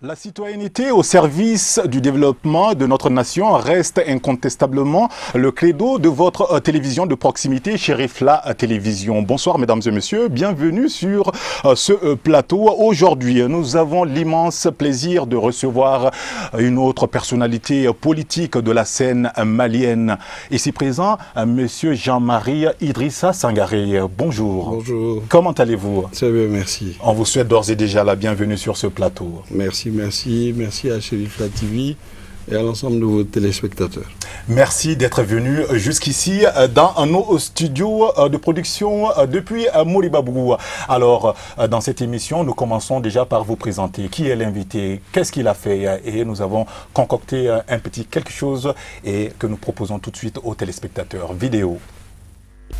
La citoyenneté au service du développement de notre nation reste incontestablement le credo de votre télévision de proximité, Cherifla Télévision. Bonsoir mesdames et messieurs, bienvenue sur ce plateau. Aujourd'hui, nous avons l'immense plaisir de recevoir une autre personnalité politique de la scène malienne. Ici présent, monsieur Jean-Marie Idrissa Sangaré. Bonjour. Bonjour. Comment allez-vous? Très bien, merci. On vous souhaite d'ores et déjà la bienvenue sur ce plateau. Merci à Cherifla TV et à l'ensemble de vos téléspectateurs. Merci d'être venu jusqu'ici dans nos studios de production depuis Moribabou. Alors, dans cette émission, nous commençons déjà par vous présenter. Qui est l'invité? Qu'est-ce qu'il a fait? Et nous avons concocté un petit quelque chose et que nous proposons tout de suite aux téléspectateurs. Vidéo.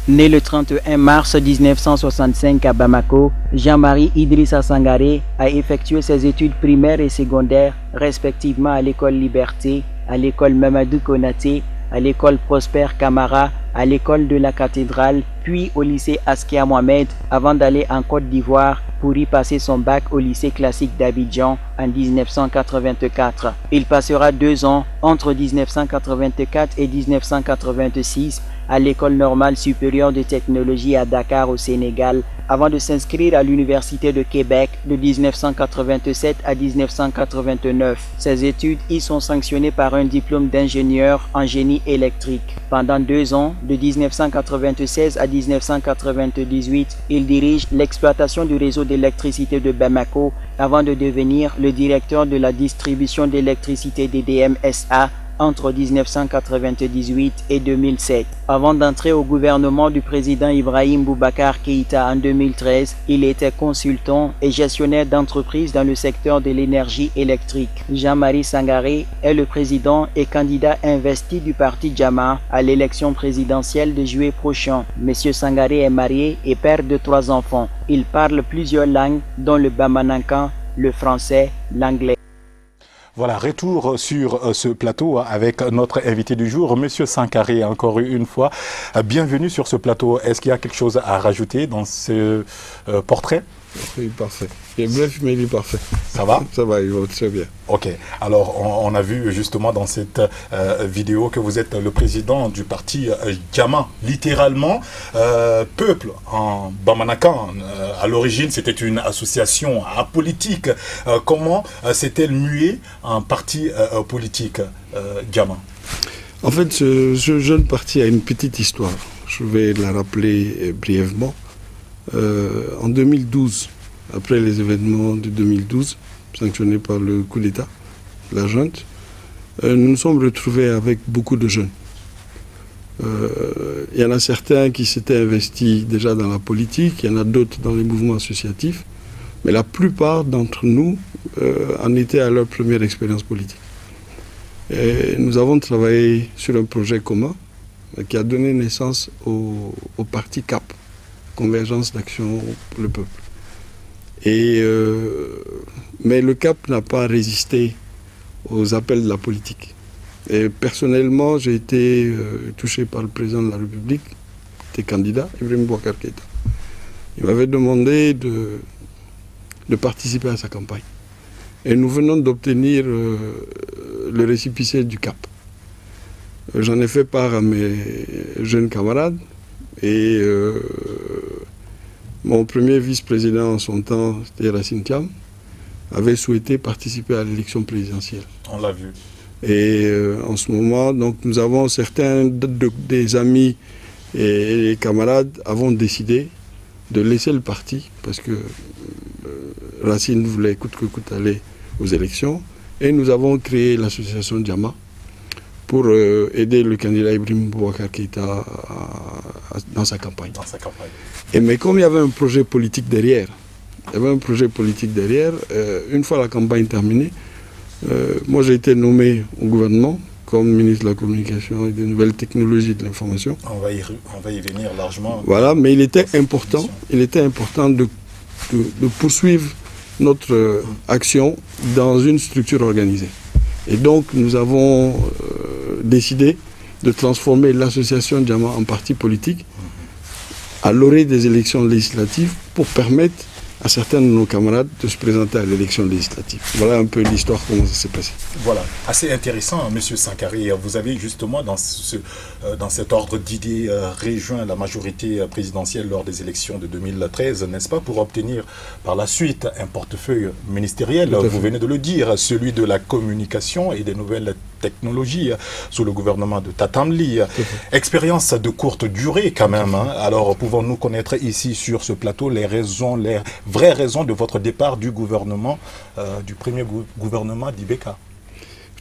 Né le 31 mars 1965 à Bamako, Jean-Marie Idrissa Sangaré a effectué ses études primaires et secondaires respectivement à l'école Liberté, à l'école Mamadou Konaté, à l'école Prosper Camara, à l'école de la cathédrale, puis au lycée Askia Mohamed avant d'aller en Côte d'Ivoire pour y passer son bac au lycée classique d'Abidjan en 1984. Il passera 2 ans entre 1984 et 1986 à l'école normale supérieure de technologie à Dakar au Sénégal avant de s'inscrire à l'université de Québec de 1987 à 1989. Ses études y sont sanctionnées par un diplôme d'ingénieur en génie électrique. Pendant 2 ans, de 1996 à 1998, il dirige l'exploitation du réseau d'électricité de Bamako avant de devenir le directeur de la distribution d'électricité d'EDM SA entre 1998 et 2007. Avant d'entrer au gouvernement du président Ibrahim Boubacar Keïta en 2013, il était consultant et gestionnaire d'entreprises dans le secteur de l'énergie électrique. Jean-Marie Sangaré est le président et candidat investi du parti Jama à l'élection présidentielle de juillet prochain. Monsieur Sangaré est marié et père de 3 enfants. Il parle plusieurs langues dont le bamanankan, le français, l'anglais. Voilà, retour sur ce plateau avec notre invité du jour, monsieur Sangaré, encore une fois. Bienvenue sur ce plateau. Est-ce qu'il y a quelque chose à rajouter dans ce portrait? Oui, parfait. Il est bref, mais il est parfait. Ça va? Ça va, il va très bien. Ok. Alors, on a vu justement dans cette vidéo que vous êtes le président du parti Jama, littéralement peuple en Bamanakan. À l'origine, c'était une association apolitique. Comment s'est-elle muée en parti politique, Jama? En fait, ce jeune parti a une petite histoire. Je vais la rappeler brièvement. En 2012, après les événements de 2012, sanctionnés par le coup d'État, la junte, nous nous sommes retrouvés avec beaucoup de jeunes. Il y en a certains qui s'étaient investis déjà dans la politique, il y en a d'autres dans les mouvements associatifs, mais la plupart d'entre nous en étaient à leur première expérience politique. Et nous avons travaillé sur un projet commun qui a donné naissance au parti CAP, Convergence d'Action pour le Peuple. Mais le CAP n'a pas résisté aux appels de la politique. Et personnellement, j'ai été touché par le président de la République, qui était candidat, Ibrahim Boubacar Keïta. Il m'avait demandé de participer à sa campagne. Et nous venons d'obtenir le récépissé du CAP. J'en ai fait part à mes jeunes camarades et mon premier vice-président en son temps, c'était Racine Thiam, avait souhaité participer à l'élection présidentielle. On l'a vu. Et en ce moment, donc, nous avons certains des amis et les camarades avons décidé de laisser le parti parce que Racine voulait coûte que coûte aller aux élections. Et nous avons créé l'association Jama pour aider le candidat Ibrahim Boubacar Keïta dans sa campagne. Mais comme il y avait un projet politique derrière, une fois la campagne terminée, moi j'ai été nommé au gouvernement comme ministre de la Communication et des Nouvelles Technologies et de l'Information. On va y venir largement. Voilà, mais il était important de poursuivre notre action dans une structure organisée. Et donc nous avons décidé de transformer l'association Jama en parti politique à l'orée des élections législatives pour permettre à certains de nos camarades de se présenter à l'élection législative. Voilà un peu l'histoire, comment ça s'est passé. Voilà, assez intéressant, M. Sangaré. Vous avez justement, dans cet ordre d'idées, rejoint la majorité présidentielle lors des élections de 2013, n'est-ce pas, pour obtenir par la suite un portefeuille ministériel, vous venez de le dire, celui de la communication et des nouvelles technologies sous le gouvernement de Tatamli. Expérience de courte durée quand même. Hein. Alors, pouvons-nous connaître ici sur ce plateau les vraies raisons de votre départ du gouvernement, du premier gouvernement d'Ibeka?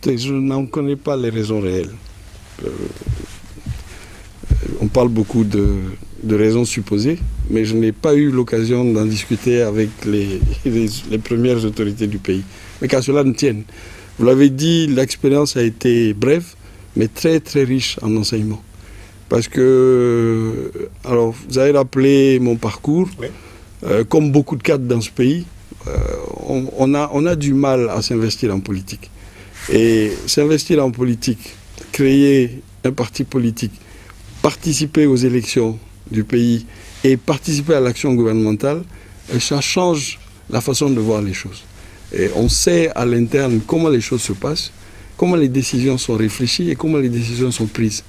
Je n'en connais pas les raisons réelles. On parle beaucoup de raisons supposées, mais je n'ai pas eu l'occasion d'en discuter avec les premières autorités du pays. Mais qu'à cela ne tienne. Vous l'avez dit, l'expérience a été brève, mais très très riche en enseignement. Parce que, alors, vous avez rappelé mon parcours. Oui. Comme beaucoup de cadres dans ce pays, on a du mal à s'investir en politique. Et s'investir en politique, créer un parti politique, participer aux élections du pays et participer à l'action gouvernementale, ça change la façon de voir les choses. Et on sait à l'interne comment les choses se passent, comment les décisions sont réfléchies et comment les décisions sont prises.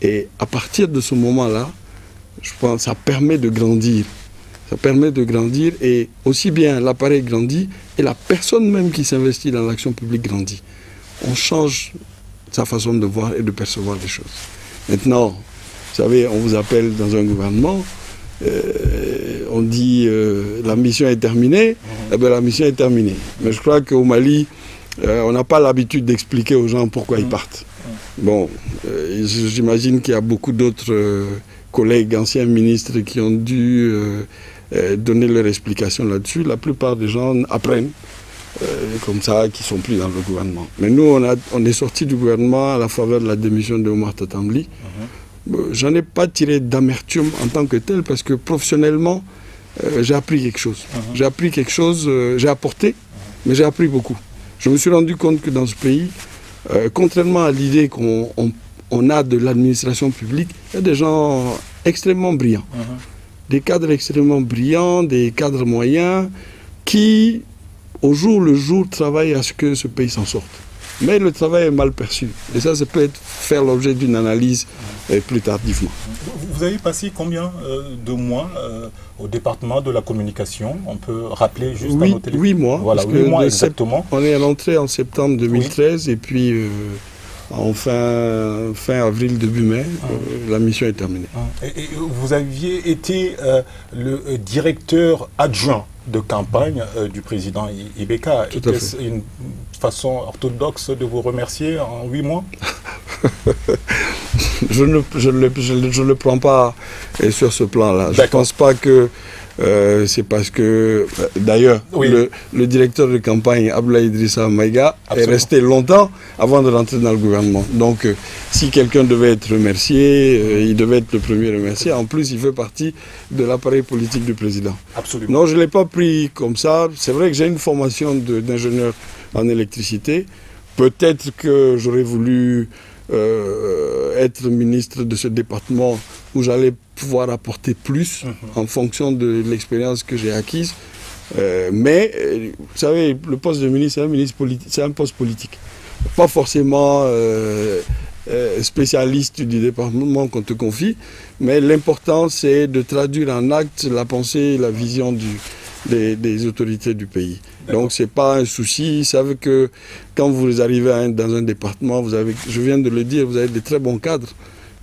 Et à partir de ce moment-là, je pense que ça permet de grandir. Ça permet de grandir et aussi bien l'appareil grandit et la personne même qui s'investit dans l'action publique grandit. On change sa façon de voir et de percevoir les choses. Maintenant, vous savez, on vous appelle dans un gouvernement, on dit la mission est terminée, eh bien la mission est terminée. Mais je crois qu'au Mali, on n'a pas l'habitude d'expliquer aux gens pourquoi ils partent. Bon, j'imagine qu'il y a beaucoup d'autres collègues, anciens ministres qui ont dû donner leur explication là-dessus. La plupart des gens apprennent comme ça, qui ne sont plus dans le gouvernement. Mais nous, on est sortis du gouvernement à la faveur de la démission de Omar Tatamli. J'en ai pas tiré d'amertume en tant que tel, parce que professionnellement, j'ai appris quelque chose. J'ai appris quelque chose, j'ai apporté, mais j'ai appris beaucoup. Je me suis rendu compte que dans ce pays, contrairement à l'idée qu'on a de l'administration publique, il y a des gens extrêmement brillants. Des cadres extrêmement brillants, des cadres moyens, qui, au jour le jour, travaillent à ce que ce pays s'en sorte. Mais le travail est mal perçu. Et ça peut faire l'objet d'une analyse plus tardivement. Vous avez passé combien de mois au département de la communication? On peut rappeler juste à nos télévisions. 8 mois. Voilà, 8 mois exactement. On est à l'entrée en septembre 2013 et puis en fin avril, début mai, la mission est terminée. Et vous aviez été le directeur adjoint de campagne du président Ibeka. Est-ce une façon orthodoxe de vous remercier en 8 mois? Je ne le prends pas sur ce plan-là. Je ne pense pas que c'est parce que, d'ailleurs, le directeur de campagne, Abdoulaye Idrissa Maïga, est resté longtemps avant de rentrer dans le gouvernement. Donc, si quelqu'un devait être remercié, il devait être le premier remercié. En plus, il fait partie de l'appareil politique du président. Absolument. Non, je ne l'ai pas pris comme ça. C'est vrai que j'ai une formation d'ingénieur en électricité. Peut-être que j'aurais voulu être ministre de ce département où j'allais pouvoir apporter plus en fonction de l'expérience que j'ai acquise. Mais, vous savez, le poste de ministre, c'est un poste politique. Pas forcément spécialiste du département qu'on te confie, mais l'important, c'est de traduire en acte la pensée et la vision des autorités du pays. Donc ce n'est pas un souci. Ils savent que quand vous arrivez dans un département, je viens de le dire, vous avez des très bons cadres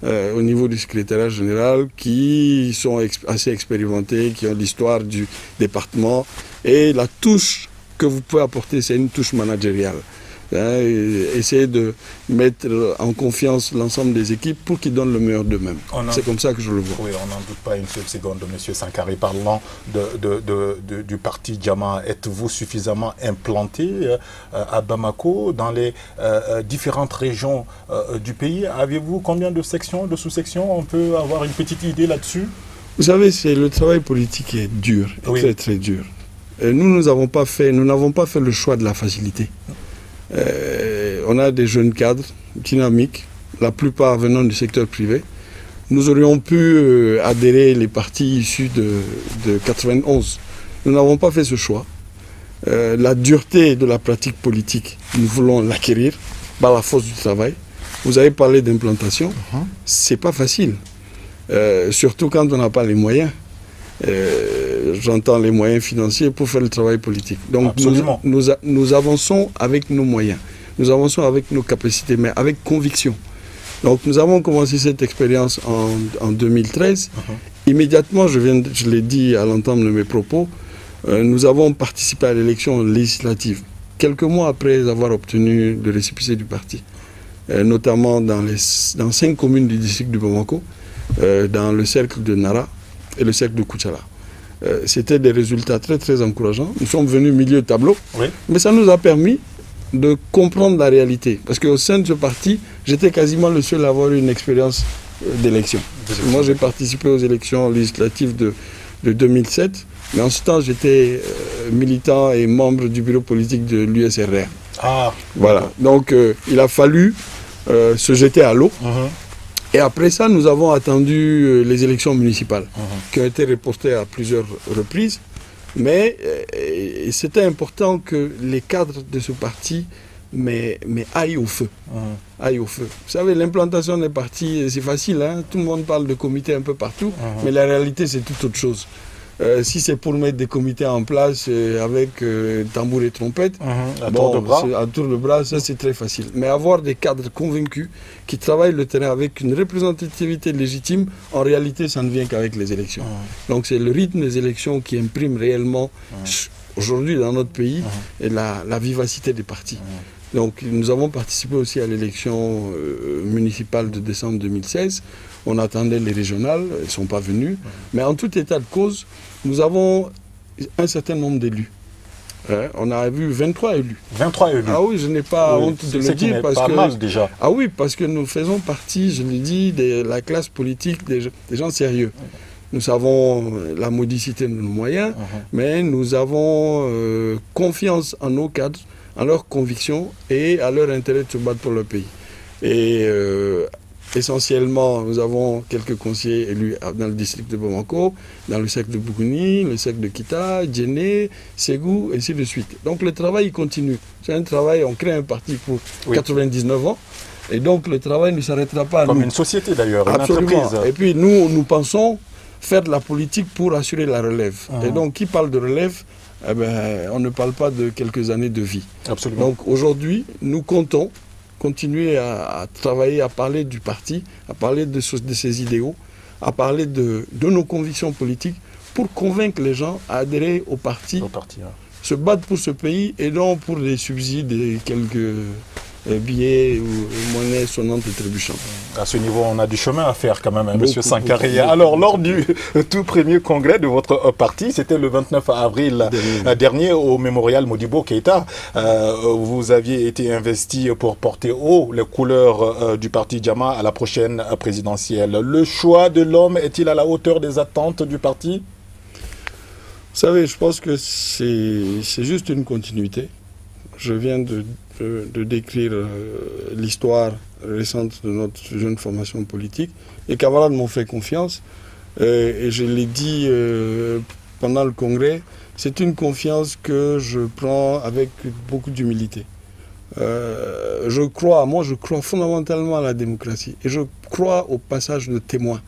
au niveau du secrétariat général qui sont assez expérimentés, qui ont l'histoire du département. Et la touche que vous pouvez apporter, c'est une touche managériale. Essayer de mettre en confiance l'ensemble des équipes pour qu'ils donnent le meilleur d'eux-mêmes. C'est comme ça que je le vois. Oui, on n'en doute pas une seule seconde, M. Sangaré. Parlant du parti Jama, êtes-vous suffisamment implanté à Bamako, dans les différentes régions du pays? Avez-vous combien de sections, de sous-sections? On peut avoir une petite idée là-dessus? Vous savez, le travail politique est dur, très très dur. Et nous n'avons pas fait le choix de la facilité. On a des jeunes cadres dynamiques, la plupart venant du secteur privé. Nous aurions pu adhérer les partis issus de 91, Nous n'avons pas fait ce choix. La dureté de la pratique politique, nous voulons l'acquérir par la force du travail. Vous avez parlé d'implantation, c'est pas facile. Surtout quand on n'a pas les moyens. J'entends les moyens financiers pour faire le travail politique. Donc nous avançons avec nos moyens. Nous avançons avec nos capacités, mais avec conviction. Donc nous avons commencé cette expérience en 2013. Immédiatement, je l'ai dit à l'entame de mes propos, nous avons participé à l'élection législative, quelques mois après avoir obtenu le récépissé du parti, notamment dans 5 communes du district de Bamako, dans le cercle de Nara et le cercle de Koutchala. C'était des résultats très très encourageants. Nous sommes venus milieu tableau, mais ça nous a permis de comprendre la réalité. Parce qu'au sein de ce parti, j'étais quasiment le seul à avoir une expérience d'élection. Moi, j'ai participé aux élections législatives de 2007, mais en ce temps, j'étais militant et membre du bureau politique de l'USRR. Voilà. Donc, il a fallu se jeter à l'eau. Et après ça, nous avons attendu les élections municipales, qui ont été reportées à plusieurs reprises. Mais c'était important que les cadres de ce parti aillent au feu. Aillent au feu. Vous savez, l'implantation des partis, c'est facile, hein? Tout le monde parle de comités un peu partout, mais la réalité, c'est tout autre chose. Si c'est pour mettre des comités en place avec tambour et trompette, à tour de bras, ça c'est très facile. Mais avoir des cadres convaincus qui travaillent le terrain avec une représentativité légitime, en réalité, ça ne vient qu'avec les élections. Donc c'est le rythme des élections qui imprime réellement aujourd'hui dans notre pays et la vivacité des partis. Donc nous avons participé aussi à l'élection municipale de décembre 2016. On attendait les régionales, elles ne sont pas venues. Mais en tout état de cause, nous avons un certain nombre d'élus. On a vu 23 élus. 23 élus. Ah oui, je n'ai pas honte de le dire. Parce que mal déjà. Ah oui, parce que nous faisons partie, je l'ai dit, de la classe politique des gens sérieux. Nous savons la modicité de nos moyens, mais nous avons confiance en nos cadres, en leurs convictions et à leur intérêt de se battre pour leur pays. Et essentiellement, nous avons quelques conseillers élus dans le district de Bamako, dans le cercle de Bougouni, le cercle de Kita, Djenné, Ségou, et ainsi de suite. Donc le travail il continue. C'est un travail, on crée un parti pour 99 ans, et donc le travail ne s'arrêtera pas à nous. Comme une société d'ailleurs, une Absolument. entreprise. Et puis nous pensons faire de la politique pour assurer la relève. Et donc qui parle de relève, eh ben, on ne parle pas de quelques années de vie. Absolument. Donc aujourd'hui, nous comptons continuer à travailler, à parler du parti, à parler de ses idéaux, à parler de nos convictions politiques pour convaincre les gens à adhérer au parti, se battre pour ce pays et non pour des subsides et quelques billets ou monnaies sonnantes et trébuchantes. À ce niveau, on a du chemin à faire quand même, hein, Monsieur Sankaré. Alors, lors du tout premier congrès de votre parti, c'était le 29 avril dernier au mémorial Modibo Keïta, vous aviez été investi pour porter haut les couleurs du parti Jama à la prochaine présidentielle. Le choix de l'homme est-il à la hauteur des attentes du parti? Vous savez, je pense que c'est juste une continuité. Je viens de décrire l'histoire récente de notre jeune formation politique. Les camarades m'ont fait confiance et je l'ai dit pendant le congrès, c'est une confiance que je prends avec beaucoup d'humilité. Je crois fondamentalement à la démocratie et je crois au passage de témoins.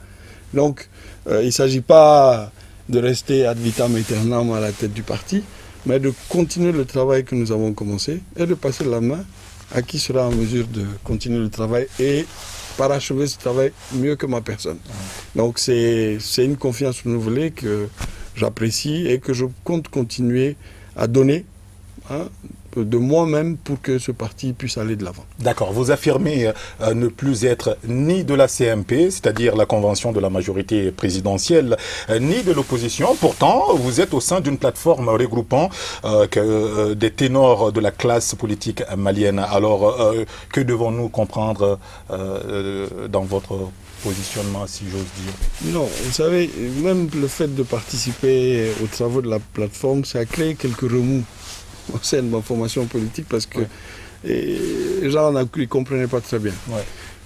Donc il ne s'agit pas de rester ad vitam aeternam à la tête du parti, mais de continuer le travail que nous avons commencé et de passer la main à qui sera en mesure de continuer le travail et parachever ce travail mieux que ma personne. Donc c'est une confiance renouvelée que j'apprécie et que je compte continuer à donner de moi-même pour que ce parti puisse aller de l'avant. D'accord. Vous affirmez ne plus être ni de la CMP, c'est-à-dire la convention de la majorité présidentielle, ni de l'opposition. Pourtant, vous êtes au sein d'une plateforme regroupant des ténors de la classe politique malienne. Alors, que devons-nous comprendre dans votre positionnement, si j'ose dire? Non, vous savez, même le fait de participer aux travaux de la plateforme, ça a créé quelques remous au sein de ma formation politique parce que les gens ne comprenaient pas très bien. Vous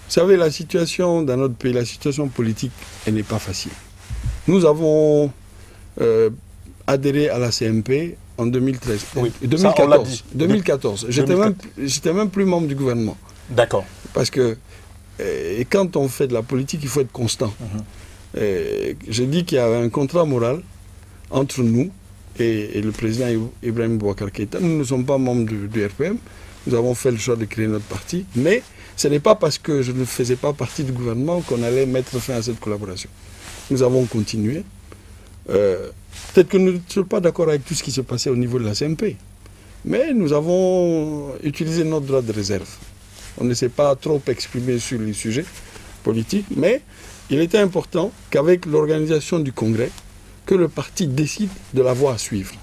savez, la situation dans notre pays, la situation politique, elle n'est pas facile. Nous avons adhéré à la CMP en 2013. Oui, 2014. Ça, on l'a dit. 2014. J'étais même plus membre du gouvernement. D'accord. Parce que quand on fait de la politique, il faut être constant. J'ai dit qu'il y avait un contrat moral entre nous et le président Ibrahim Boubacar Keïta. Nous ne sommes pas membres du RPM. Nous avons fait le choix de créer notre parti. Mais ce n'est pas parce que je ne faisais pas partie du gouvernement qu'on allait mettre fin à cette collaboration. Nous avons continué. Peut-être que nous ne sommes pas d'accord avec tout ce qui se passait au niveau de la CMP. Mais nous avons utilisé notre droit de réserve. On ne s'est pas trop exprimé sur les sujets politiques, mais il était important qu'avec l'organisation du Congrès, que le parti décide de la voie à suivre.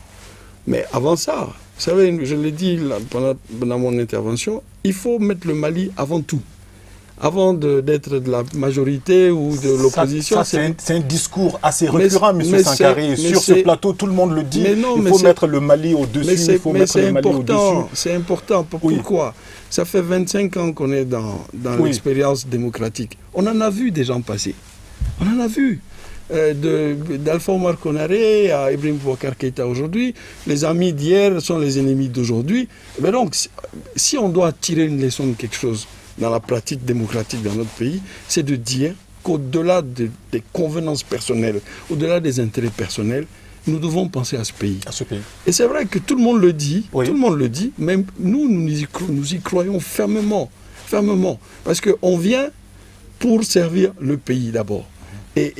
Mais avant ça, vous savez, je l'ai dit pendant mon intervention, il faut mettre le Mali avant tout. Avant d'être de la majorité ou de l'opposition. C'est un discours assez récurrent, M. Sankaré. Sur ce plateau, tout le monde le dit. Il faut mettre le Mali au-dessus, il faut mettre le Mali au-dessus. C'est important. Pourquoi? Ça fait 25 ans qu'on est dans l'expérience démocratique. On en a vu des gens passer. On en a vu. D'Alpha Omar Konaré à Ibrahim Boubacar Keïta aujourd'hui. Les amis d'hier sont les ennemis d'aujourd'hui. Mais donc, si on doit tirer une leçon de quelque chose dans la pratique démocratique dans notre pays, c'est de dire qu'au-delà des convenances personnelles, au-delà des intérêts personnels, nous devons penser à ce pays. Et c'est vrai que tout le monde le dit, tout le monde le dit, même nous y croyons fermement, parce qu'on vient pour servir le pays d'abord. Et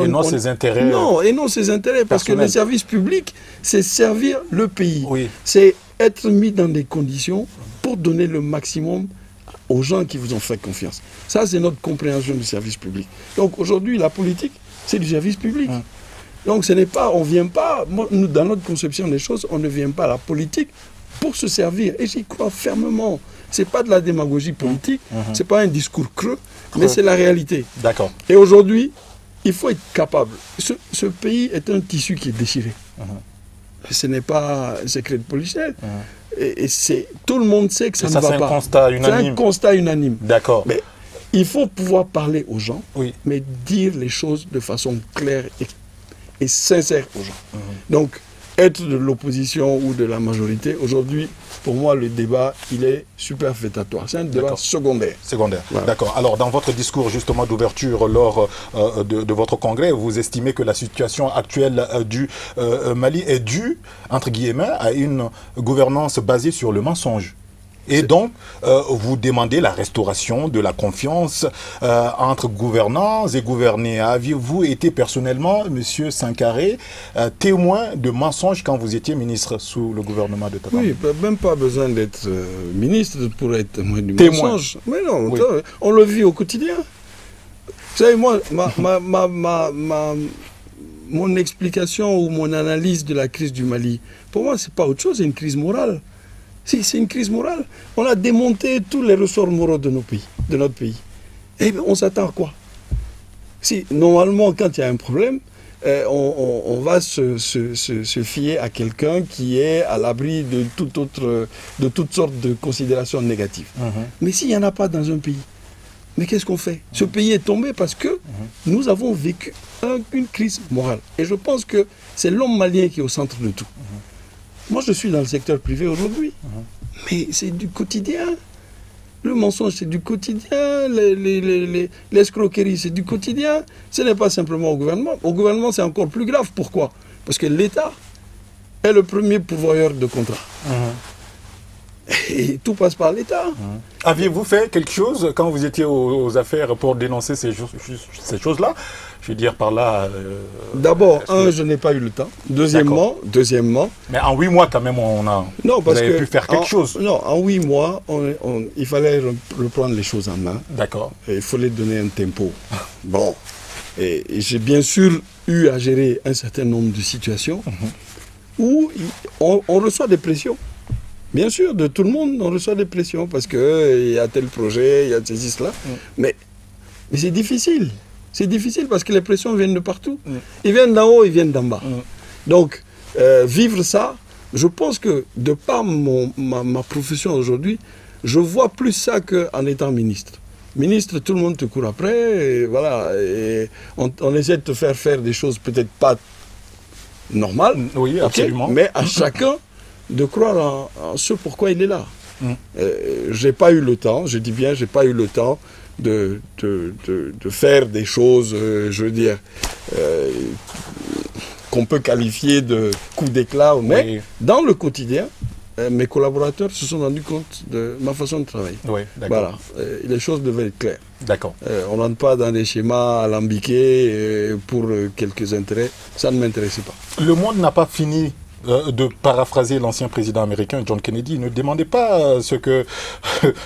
non ses intérêts. Non, et non ses intérêts, parce que le service public, c'est servir le pays. Oui. C'est être mis dans des conditions pour donner le maximum aux gens qui vous ont fait confiance. Ça, c'est notre compréhension du service public. Donc aujourd'hui, la politique, c'est du service public. Donc ce n'est pas, on vient pas, nous, dans notre conception des choses, on ne vient pas à la politique pour se servir. Et j'y crois fermement. Ce n'est pas de la démagogie politique, ce n'est pas un discours creux, mais c'est la réalité. D'accord. Et aujourd'hui, il faut être capable. Ce pays est un tissu qui est déchiré. Ce n'est pas un secret de polichinelle. Et tout le monde sait que ça ne va pas. C'est un constat unanime. C'est un constat unanime. D'accord. Mais il faut pouvoir parler aux gens, mais dire les choses de façon claire et sincère aux gens. Donc, être de l'opposition ou de la majorité, aujourd'hui, pour moi, le débat, il est superfétatoire. C'est un débat secondaire. Secondaire, voilà. D'accord. Alors, dans votre discours, justement, d'ouverture lors de votre congrès, vous estimez que la situation actuelle du Mali est due, entre guillemets, à une gouvernance basée sur le mensonge. Et donc, vous demandez la restauration de la confiance entre gouvernants et gouvernés. Aviez-vous été personnellement, M. Sankaré, témoin de mensonges quand vous étiez ministre sous le gouvernement de Tata? Oui, même pas besoin d'être ministre pour être témoin du mensonge. Mais non, on le vit au quotidien. Vous savez, moi, mon explication ou mon analyse de la crise du Mali, pour moi, c'est pas autre chose, c'est une crise morale. Si, c'est une crise morale. On a démonté tous les ressorts moraux de notre pays. Et on s'attend à quoi? Si, normalement, quand il y a un problème, on va se fier à quelqu'un qui est à l'abri de toutes sortes de considérations négatives. Mais s'il n'y en a pas dans un pays, mais qu'est-ce qu'on fait? Ce pays est tombé parce que nous avons vécu une crise morale. Et je pense que c'est l'homme malien qui est au centre de tout. Moi, je suis dans le secteur privé aujourd'hui, mais c'est du quotidien. Le mensonge, c'est du quotidien. L'escroquerie, c'est du quotidien. Ce n'est pas simplement au gouvernement. Au gouvernement, c'est encore plus grave. Pourquoi? Parce que l'État est le premier pourvoyeur de contrats. Et tout passe par l'État. Aviez-vous fait quelque chose quand vous étiez aux affaires pour dénoncer ces choses-là? Je veux dire par là... D'abord, je n'ai pas eu le temps. Deuxièmement... Mais en 8 mois, quand même, vous avez pu faire quelque chose. Non, en 8 mois, il fallait reprendre les choses en main. D'accord. Il fallait donner un tempo. Bon. Et j'ai bien sûr eu à gérer un certain nombre de situations où on reçoit des pressions. Bien sûr, de tout le monde, on reçoit des pressions parce qu'il y a tel projet, il y a ceci, cela. Mais c'est difficile. C'est difficile parce que les pressions viennent de partout. Ils viennent d'en haut, ils viennent d'en bas. Donc, vivre ça, je pense que de par ma profession aujourd'hui, je vois plus ça qu'en étant ministre. Ministre, tout le monde te court après, et voilà. Et on essaie de te faire des choses peut-être pas normal. Oui, absolument. Mais à chacun de croire en ce pourquoi il est là. J'ai pas eu le temps, je dis bien, j'ai pas eu le temps de faire des choses, je veux dire, qu'on peut qualifier de coup d'éclat, mais dans le quotidien, mes collaborateurs se sont rendus compte de ma façon de travailler. Oui, d'accord. Voilà, les choses devaient être claires. D'accord. On n'entre pas dans des schémas alambiqués pour quelques intérêts, ça ne m'intéressait pas. Le monde n'a pas fini de paraphraser l'ancien président américain John Kennedy. Ne demandez pas ce que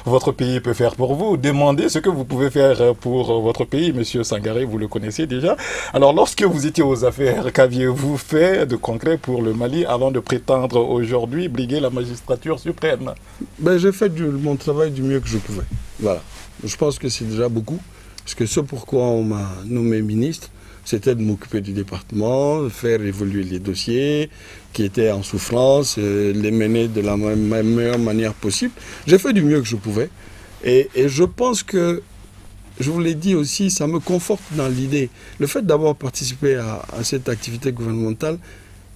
votre pays peut faire pour vous, demandez ce que vous pouvez faire pour votre pays. Monsieur Sangaré, vous le connaissez déjà. Alors, lorsque vous étiez aux affaires, qu'aviez-vous fait de concret pour le Mali avant de prétendre aujourd'hui briguer la magistrature suprême? Ben, j'ai fait mon travail du mieux que je pouvais. Voilà. Je pense que c'est déjà beaucoup, parce que ce pourquoi on m'a nommé ministre, c'était de m'occuper du département, de faire évoluer les dossiers qui étaient en souffrance, les mener de la meilleure manière possible. J'ai fait du mieux que je pouvais. Et je pense que, je vous l'ai dit aussi, ça me conforte dans l'idée. Le fait d'avoir participé à cette activité gouvernementale,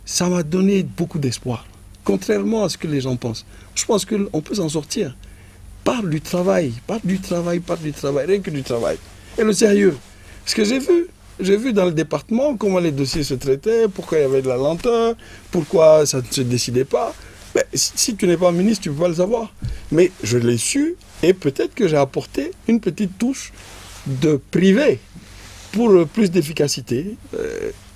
ça m'a donné beaucoup d'espoir. Contrairement à ce que les gens pensent. Je pense qu'on peut s'en sortir. Par du travail, rien que du travail. Et le sérieux. Ce que j'ai vu dans le département comment les dossiers se traitaient, pourquoi il y avait de la lenteur, pourquoi ça ne se décidait pas. Ben, si tu n'es pas ministre, tu ne peux pas le savoir. Mais je l'ai su et peut-être que j'ai apporté une petite touche de privé pour plus d'efficacité.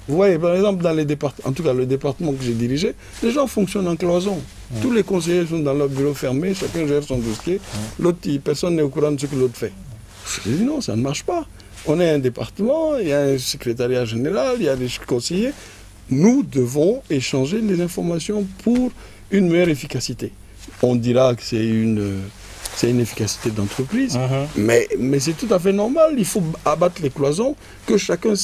Vous voyez, par exemple, dans les départements, en tout cas le département que j'ai dirigé, les gens fonctionnent en cloison. Tous les conseillers sont dans leur bureau fermé, chacun gère son dossier, personne n'est au courant de ce que l'autre fait. Je dis non, ça ne marche pas. On est un département, il y a un secrétariat général, il y a des conseillers. Nous devons échanger les informations pour une meilleure efficacité. On dira que c'est une efficacité d'entreprise, mais c'est tout à fait normal. Il faut abattre les cloisons, que chacun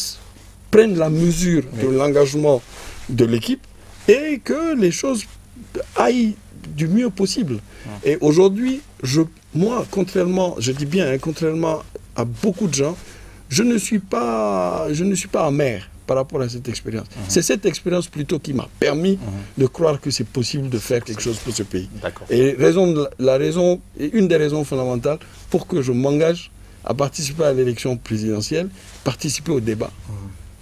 prenne la mesure de l'engagement de l'équipe et que les choses aillent du mieux possible. Et aujourd'hui, moi, contrairement, je dis bien, contrairement à beaucoup de gens, je ne suis pas amer par rapport à cette expérience. C'est cette expérience plutôt qui m'a permis de croire que c'est possible de faire quelque chose pour ce pays. Et une des raisons fondamentales pour que je m'engage à participer à l'élection présidentielle, participer au débat.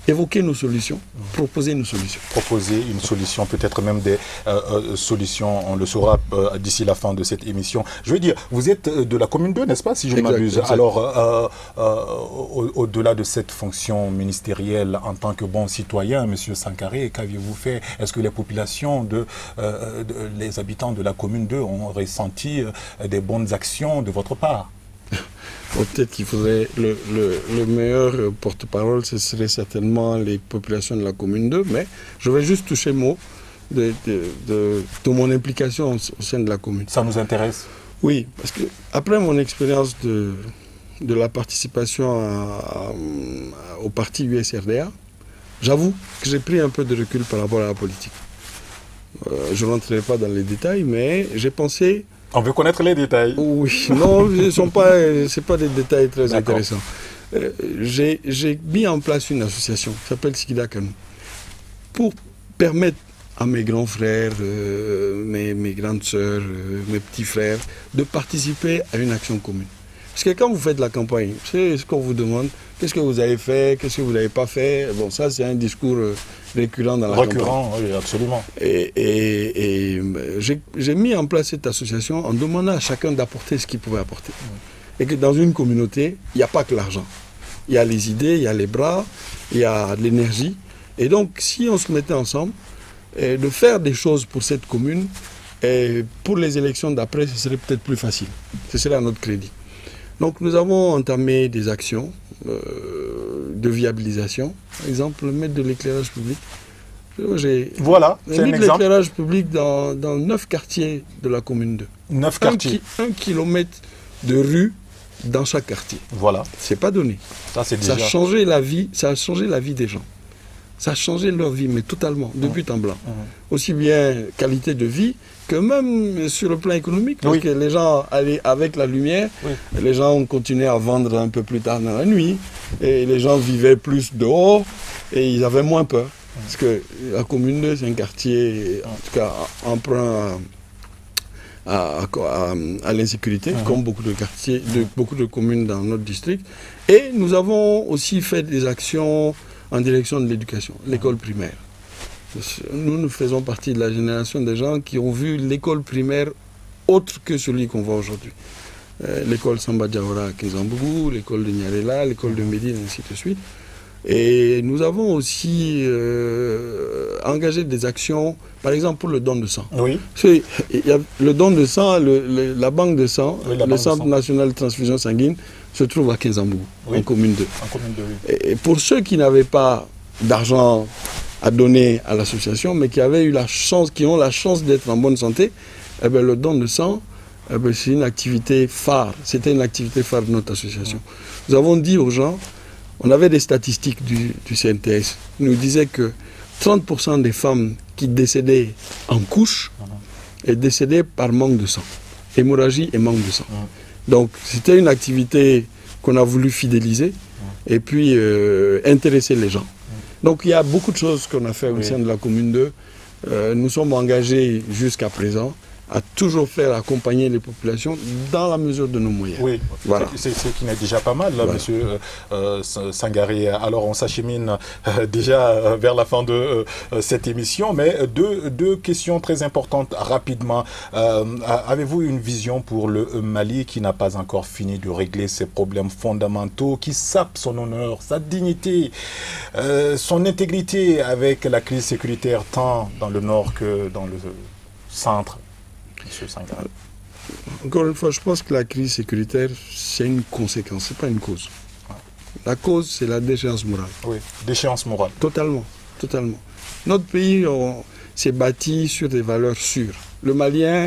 Évoquer nos solutions, proposer nos solutions. Proposer une solution, peut-être même des solutions, on le saura d'ici la fin de cette émission. Je veux dire, vous êtes de la commune 2, n'est-ce pas, si je ne m'abuse? Alors, au-delà de cette fonction ministérielle, en tant que bon citoyen, M. Sangaré, qu'aviez-vous fait? Est-ce que les populations, les habitants de la commune 2 ont ressenti des bonnes actions de votre part? Peut-être qu'il faudrait le meilleur porte-parole, ce serait certainement les populations de la commune 2, mais je vais juste toucher mot de mon implication au sein de la commune. Ça nous intéresse? Oui, parce que après mon expérience de la participation au parti USRDA, j'avoue que j'ai pris un peu de recul par rapport à la politique. Je ne rentrerai pas dans les détails, mais j'ai pensé... On veut connaître les détails. Oui, non, ce n'est pas des détails très intéressants. J'ai mis en place une association qui s'appelle Sikida Kanu pour permettre à mes grands frères, mes grandes sœurs, mes petits frères, de participer à une action commune. Parce que quand vous faites la campagne, c'est ce qu'on vous demande, qu'est-ce que vous avez fait, qu'est-ce que vous n'avez pas fait. Bon, ça c'est un discours récurrent dans la campagne. Récurrent, oui, absolument. Et j'ai mis en place cette association en demandant à chacun d'apporter ce qu'il pouvait apporter. Et que dans une communauté, il n'y a pas que l'argent. Il y a les idées, il y a les bras, il y a l'énergie. Et donc, si on se mettait ensemble, de faire des choses pour cette commune, et pour les élections d'après, ce serait peut-être plus facile. Ce serait à notre crédit. Donc nous avons entamé des actions de viabilisation. Par exemple, mettre de l'éclairage public. Voilà, c'est un mis de exemple. L'éclairage public dans 9 quartiers de la commune 2. 9 quartiers. 1 kilomètre de rue dans chaque quartier. Voilà. C'est pas donné. Ça, c'est déjà... Ça a changé la vie des gens. Ça a changé leur vie, mais totalement, de but en blanc. Aussi bien qualité de vie que même sur le plan économique. Parce que les gens allaient avec la lumière, les gens ont continué à vendre un peu plus tard dans la nuit, et les gens vivaient plus dehors, et ils avaient moins peur. Parce que la commune 2, c'est un quartier, en tout cas, emprunt à l'insécurité, comme beaucoup de quartiers, beaucoup de communes dans notre district. Et nous avons aussi fait des actions en direction de l'éducation, l'école primaire. Nous faisons partie de la génération des gens qui ont vu l'école primaire autre que celui qu'on voit aujourd'hui. L'école Samba Diawara à Kinzambougou, l'école de Nyarela, l'école de Médine, ainsi de suite. Et nous avons aussi engagé des actions, par exemple pour le don de sang. Oui. Il y a le don de sang, la banque de sang, oui, le Centre national de transfusion sanguine se trouve à Kinzambougou, oui. en commune 2. En commune 2, oui. Et pour ceux qui n'avaient pas d'argent à donner à l'association, mais qui avaient eu la chance, qui ont la chance d'être en bonne santé, eh bien, le don de sang, eh bien, c'est une activité phare. C'était une activité phare de notre association. Nous avons dit aux gens, on avait des statistiques du CNTS, ils nous disaient que 30% des femmes qui décédaient en couche est décédée par manque de sang, hémorragie et manque de sang. Donc c'était une activité qu'on a voulu fidéliser et puis intéresser les gens. Donc il y a beaucoup de choses qu'on a fait au sein de la commune 2. Nous sommes engagés jusqu'à présent à toujours faire accompagner les populations dans la mesure de nos moyens. Oui, voilà. C'est ce qui n'est déjà pas mal, là, voilà. Monsieur Sangaré. Alors on s'achemine déjà vers la fin de cette émission, mais deux questions très importantes rapidement. Avez-vous une vision pour le Mali qui n'a pas encore fini de régler ses problèmes fondamentaux, qui sapent son honneur, sa dignité, son intégrité avec la crise sécuritaire tant dans le nord que dans le centre? Monsieur Sangaré. Encore une fois, je pense que la crise sécuritaire, c'est une conséquence, ce n'est pas une cause. La cause, c'est la déchéance morale. Oui, déchéance morale. Totalement, totalement. Notre pays s'est bâti sur des valeurs sûres. Le Malien,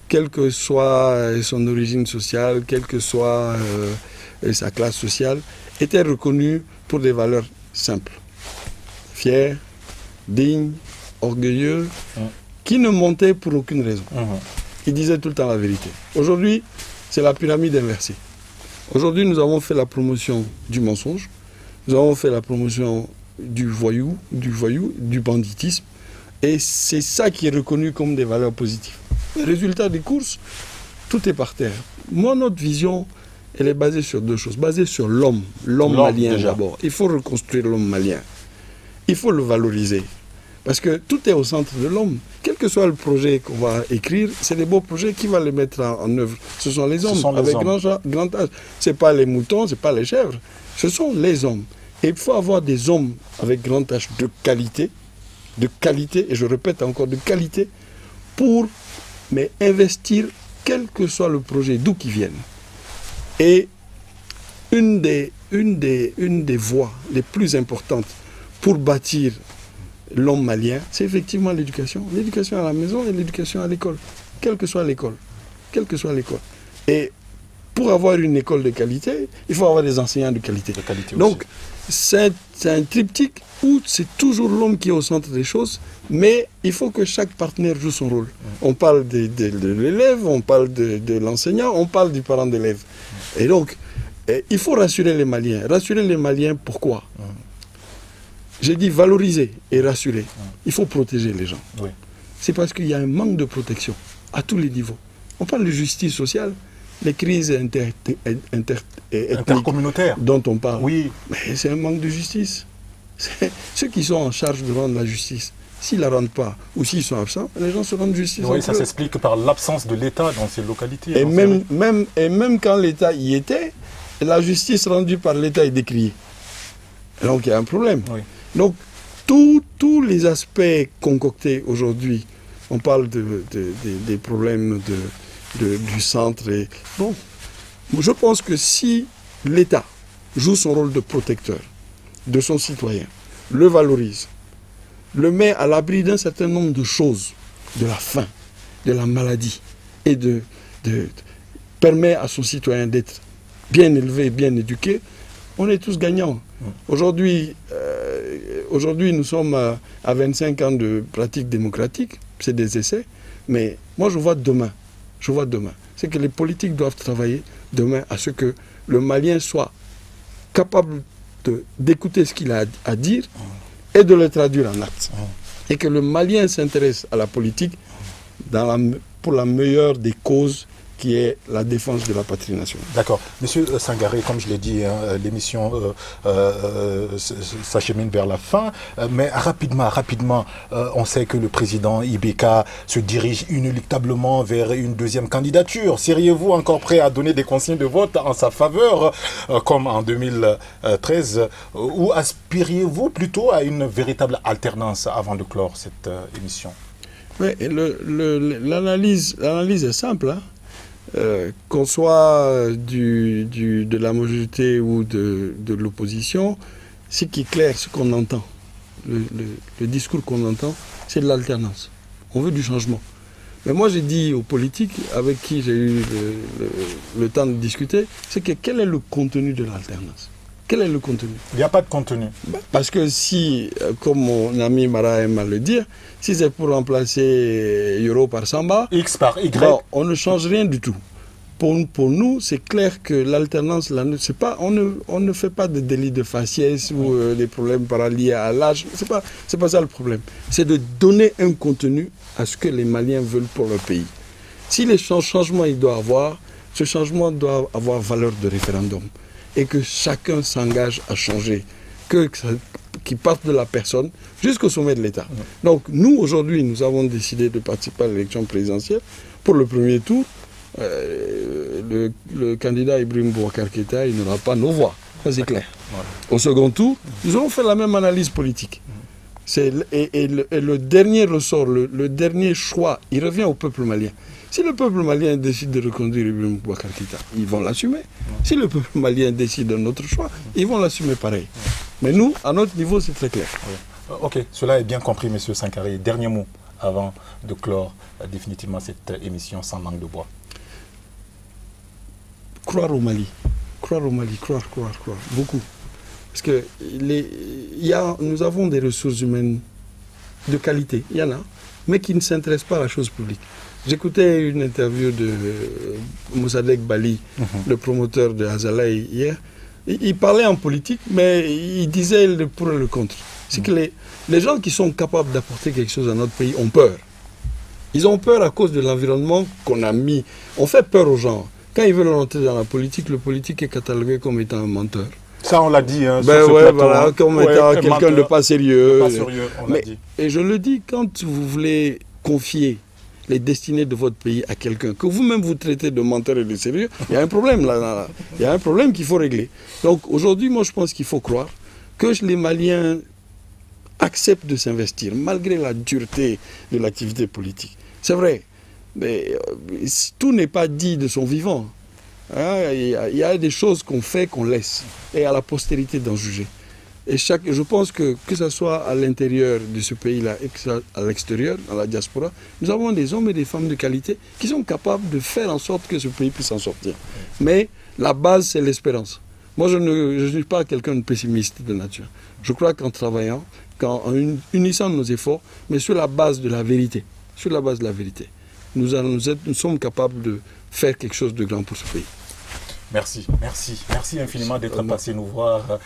quelle que soit son origine sociale, quelle que soit sa classe sociale, était reconnu pour des valeurs simples. Fier, digne, orgueilleux, qui ne montait pour aucune raison. Il disait tout le temps la vérité. Aujourd'hui, c'est la pyramide inversée. Aujourd'hui, nous avons fait la promotion du mensonge, nous avons fait la promotion du voyou, du banditisme, et c'est ça qui est reconnu comme des valeurs positives. Le résultat des courses, tout est par terre. Moi, notre vision, elle est basée sur deux choses. Basée sur l'homme malien d'abord. Il faut reconstruire l'homme malien. Il faut le valoriser. Parce que tout est au centre de l'homme. Quel que soit le projet qu'on va écrire, c'est des beaux projets qui vont les mettre en œuvre. Ce sont les hommes avec grand âge. Ce n'est pas les moutons, ce n'est pas les chèvres. Ce sont les hommes. Et il faut avoir des hommes avec grand âge de qualité, et je répète encore de qualité, pour investir quel que soit le projet, d'où qu'il vienne. Et une des voies les plus importantes pour bâtir l'homme malien, c'est effectivement l'éducation. L'éducation à la maison et l'éducation à l'école. Quelle que soit l'école. Quelle que soit l'école. Et pour avoir une école de qualité, il faut avoir des enseignants de qualité. Donc, c'est un triptyque où c'est toujours l'homme qui est au centre des choses, mais il faut que chaque partenaire joue son rôle. On parle de l'élève, on parle de l'enseignant, on parle du parent d'élève. Et donc, il faut rassurer les Maliens. Rassurer les Maliens, pourquoi ? J'ai dit valoriser et rassurer. Il faut protéger les gens. Oui. C'est parce qu'il y a un manque de protection à tous les niveaux. On parle de justice sociale, les crises intercommunautaires dont on parle. Oui. Mais c'est un manque de justice. Ceux qui sont en charge de rendre la justice, s'ils ne la rendent pas ou s'ils sont absents, les gens se rendent justice. Oui, ça s'explique par l'absence de l'État dans ces localités. Et même quand l'État y était, la justice rendue par l'État est décriée. Donc il y a un problème. Oui. Donc, tous les aspects concoctés aujourd'hui, on parle des problèmes du centre. Bon, je pense que si l'État joue son rôle de protecteur de son citoyen, le valorise, le met à l'abri d'un certain nombre de choses, de la faim, de la maladie, et permet à son citoyen d'être bien élevé, bien éduqué, on est tous gagnants. Aujourd'hui, nous sommes à 25 ans de pratique démocratique, c'est des essais, mais moi je vois demain, c'est que les politiques doivent travailler demain à ce que le Malien soit capable d'écouter ce qu'il a à dire et de le traduire en actes. Et que le Malien s'intéresse à la politique pour la meilleure des causes qui est la défense de la patrie nationale. D'accord. Monsieur Sangaré, comme je l'ai dit, l'émission s'achemine vers la fin, mais rapidement, on sait que le président Ibeka se dirige inéluctablement vers une deuxième candidature. Seriez-vous encore prêt à donner des consignes de vote en sa faveur, comme en 2013, ou aspiriez-vous plutôt à une véritable alternance avant de clore cette émission? Oui, l'analyse est simple, hein. Qu'on soit de la majorité ou de l'opposition, ce qui est clair, ce qu'on entend, le discours qu'on entend, c'est de l'alternance. On veut du changement. Mais moi, j'ai dit aux politiques avec qui j'ai eu le temps de discuter, c'est que quel est le contenu de l'alternance? Quel est le contenu? Il n'y a pas de contenu. Parce que si, comme mon ami Mara aime à le dire, si c'est pour remplacer Euro par Samba, X par Y, bon, on ne change rien du tout. Pour nous, c'est clair que l'alternance, on ne fait pas de délit de faciès ou des problèmes liés à l'âge. C'est pas ça le problème. C'est de donner un contenu à ce que les Maliens veulent pour leur pays. Si les changements il doit avoir, ce changement doit avoir valeur de référendum. Et que chacun s'engage à changer, qui parte de la personne jusqu'au sommet de l'État. Donc nous, aujourd'hui, nous avons décidé de participer à l'élection présidentielle. Pour le premier tour, le candidat Ibrahim Boubacar Keïta, il n'aura pas nos voix, ça c'est clair. Au second tour, nous avons fait la même analyse politique. Et le dernier ressort, le dernier choix, il revient au peuple malien. Si le peuple malien décide de reconduire Ibrahim Boubacar Keïta, ils vont l'assumer. Si le peuple malien décide d'un autre choix, ils vont l'assumer pareil. Mais nous, à notre niveau, c'est très clair. Ok, cela est bien compris, monsieur Sangaré. Dernier mot avant de clore définitivement cette émission sans langue de bois. Croire au Mali. Croire au Mali, croire. Beaucoup. Parce que nous avons des ressources humaines de qualité, il y en a, mais qui ne s'intéressent pas à la chose publique. J'écoutais une interview de Moussadek Bali, le promoteur de Azalaï hier. Il parlait en politique, mais il disait le pour et le contre. C'est que les gens qui sont capables d'apporter quelque chose à notre pays ont peur. Ils ont peur à cause de l'environnement qu'on a mis. On fait peur aux gens. Quand ils veulent rentrer dans la politique, le politique est catalogué comme étant un menteur. Ça, on l'a dit. Hein, sur ce plateau, voilà, comme étant quelqu'un de pas sérieux. Pas sérieux, on l'a dit. Et je le dis, quand vous voulez confier les destinées de votre pays à quelqu'un, que vous-même vous traitez de menteur et de sérieux, il y a un problème là. Il y a un problème qu'il faut régler. Donc aujourd'hui, moi je pense qu'il faut croire que les Maliens acceptent de s'investir, malgré la dureté de l'activité politique. C'est vrai, mais tout n'est pas dit de son vivant. Hein, il y a des choses qu'on fait, qu'on laisse, et à la postérité d'en juger. Et je pense que ce soit à l'intérieur de ce pays-là et que ce soit à l'extérieur, dans la diaspora, nous avons des hommes et des femmes de qualité qui sont capables de faire en sorte que ce pays puisse s'en sortir. Mais la base, c'est l'espérance. Moi, je ne suis pas quelqu'un de pessimiste de nature. Je crois qu'en travaillant, en unissant nos efforts, mais sur la base de la vérité, nous sommes capables de faire quelque chose de grand pour ce pays. Merci infiniment d'être passé nous voir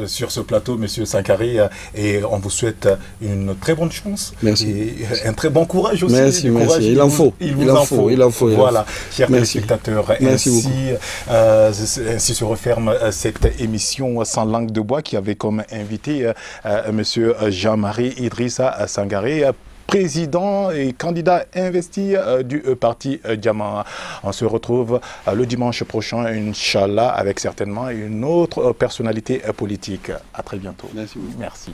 sur ce plateau, monsieur Sangaré, et on vous souhaite une très bonne chance. Merci. Et un très bon courage aussi. Merci. Il en faut. Voilà, chers téléspectateurs, ainsi se referme cette émission sans langue de bois qui avait comme invité monsieur Jean-Marie Idrissa Sangaré, président et candidat investi du parti Diamant. On se retrouve le dimanche prochain, Inch'Allah, avec certainement une autre personnalité politique. À très bientôt. Merci. Merci.